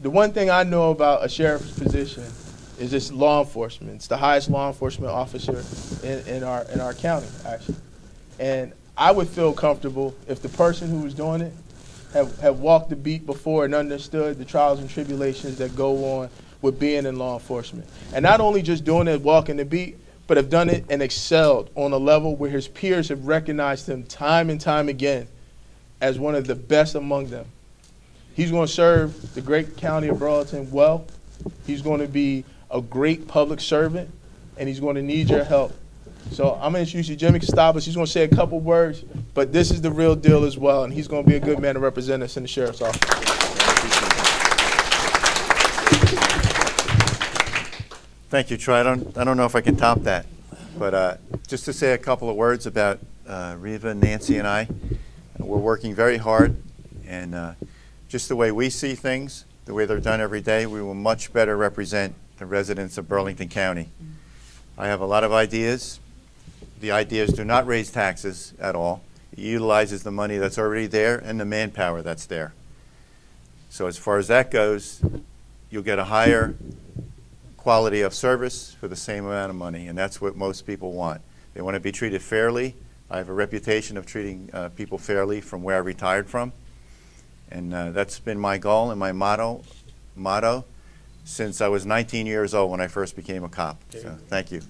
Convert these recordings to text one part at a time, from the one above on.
the one thing I know about a sheriff's position is it's law enforcement. It's the highest law enforcement officer in our county, actually. And I would feel comfortable if the person who was doing it had walked the beat before and understood the trials and tribulations that go on with being in law enforcement. And not only just doing it, walking the beat, but have done it and excelled on a level where his peers have recognized him time and time again as one of the best among them. He's going to serve the great county of Burlington well. He's going to be a great public servant, and he's going to need your help. So I'm going to introduce you to Jimmy Costabas. He's going to say a couple words, but this is the real deal as well, and he's going to be a good man to represent us in the sheriff's office. Thank you, Troy. I don't know if I can top that, but just to say a couple of words about Reva, Nancy, and I. We're working very hard, and just the way we see things, the way they're done every day, we will much better represent the residents of Burlington County. I have a lot of ideas. The ideas do not raise taxes at all. It utilizes the money that's already there and the manpower that's there. So as far as that goes, you'll get a higher quality of service for the same amount of money, and that's what most people want. They want to be treated fairly. I have a reputation of treating people fairly from where I retired from, and that's been my goal and my motto since I was 19 years old when I first became a cop. So thank you.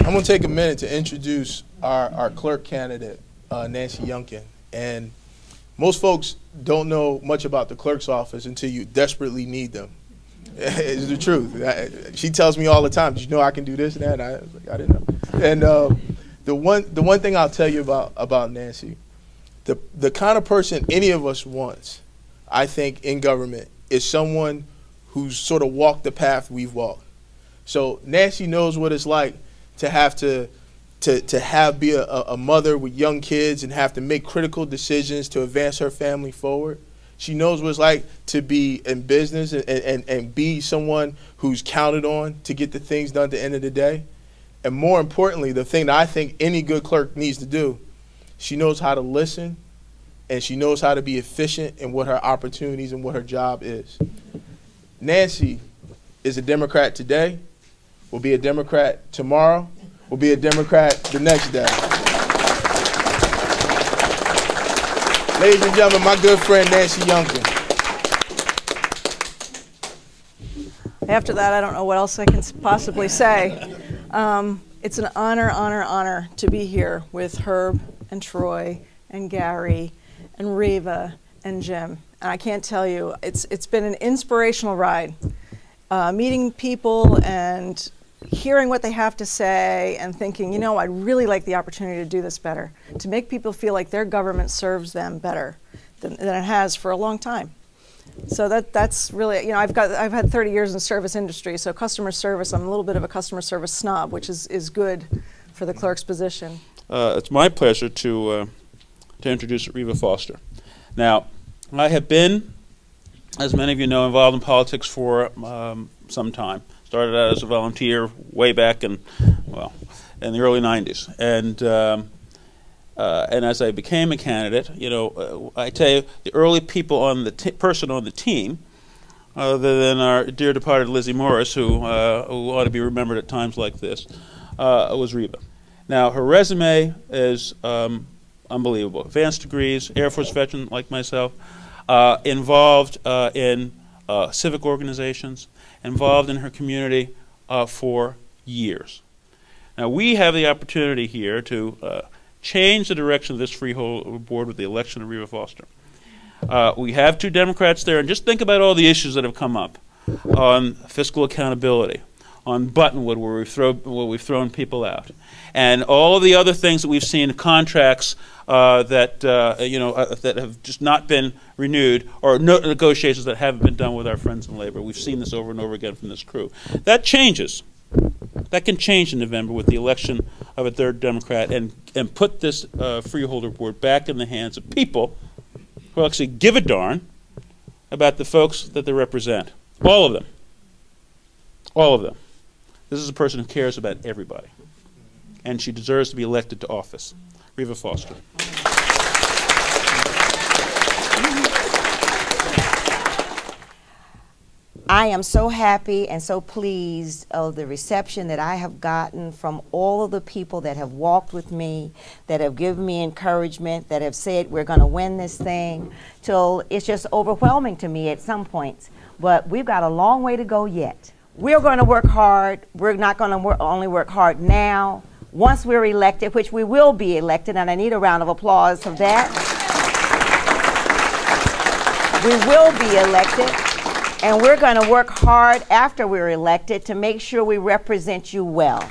I'm going to take a minute to introduce our clerk candidate, Nancy Youngkin. And most folks don't know much about the clerk's office until you desperately need them. It's the truth. She tells me all the time, "Did you know I can do this and that?" And I was like, I didn't know. And the one thing I'll tell you about Nancy, the kind of person any of us wants, I think, in government is someone who's sort of walked the path we've walked. So Nancy knows what it's like to have to be a mother with young kids and have to make critical decisions to advance her family forward. She knows what it's like to be in business and be someone who's counted on to get the things done at the end of the day. And more importantly, the thing that I think any good clerk needs to do, she knows how to listen, and she knows how to be efficient in what her opportunities and what her job is. Nancy is a Democrat today, will be a Democrat tomorrow, will be a Democrat the next day. Ladies and gentlemen, my good friend Nancy Youngkin. After that, I don't know what else I can possibly say. It's an honor to be here with Herb and Troy and Gary and Reva and Jim. And I can't tell you, it's been an inspirational ride. Meeting people and hearing what they have to say and thinking, you know, I'd really like the opportunity to do this better, to make people feel like their government serves them better than it has for a long time. So that's really, you know, I've had 30 years in the service industry, so customer service, I'm a little bit of a customer service snob, which is good for the clerk's position. It's my pleasure to introduce Reva Foster. Now, I have been, as many of you know, involved in politics for some time. Started out as a volunteer way back in the early 90s, and as I became a candidate, you know, I tell you, the early people on the person on the team, other than our dear departed Lizzie Morris, who ought to be remembered at times like this, was Reva. Now, her resume is unbelievable. Advanced degrees, Air Force veteran like myself, involved in civic organizations, involved in her community for years. Now, we have the opportunity here to change the direction of this freeholder board with the election of Reva Foster. We have two Democrats there, and just think about all the issues that have come up on fiscal accountability, on Buttonwood, where we've thrown people out, and all of the other things that we've seen, contracts that have just not been renewed, or negotiations that haven't been done with our friends in labor. We've seen this over and over again from this crew. That changes. That can change in November with the election of a third Democrat, and put this freeholder board back in the hands of people who actually give a darn about the folks that they represent. All of them. All of them. This is a person who cares about everybody, and she deserves to be elected to office. Reva Foster. I am so happy and so pleased of the reception that I have gotten from all of the people that have walked with me, that have given me encouragement, that have said we're going to win this thing, till it's just overwhelming to me at some points. But we've got a long way to go yet. We're going to work hard. We're not going to only work hard now. Once we're elected, which we will be elected, and I need a round of applause for that. We will be elected, and we're going to work hard after we're elected to make sure we represent you well.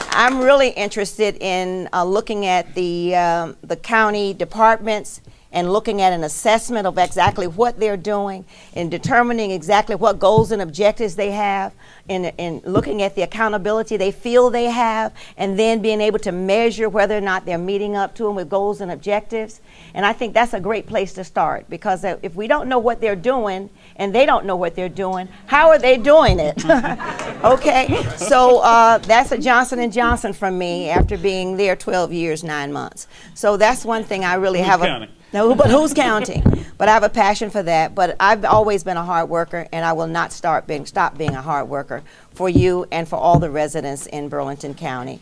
I'm really interested in looking at the county departments and looking at an assessment of exactly what they're doing and determining exactly what goals and objectives they have, and looking at the accountability they feel they have, and then being able to measure whether or not they're meeting up to them with goals and objectives. And I think that's a great place to start, because if we don't know what they're doing and they don't know what they're doing, how are they doing it? Okay, so that's a Johnson & Johnson from me after being there 12 years, 9 months. So that's one thing I really have counting? No, but who's counting? But I have a passion for that. But I've always been a hard worker, and I will not stop being a hard worker for you and for all the residents in Burlington County.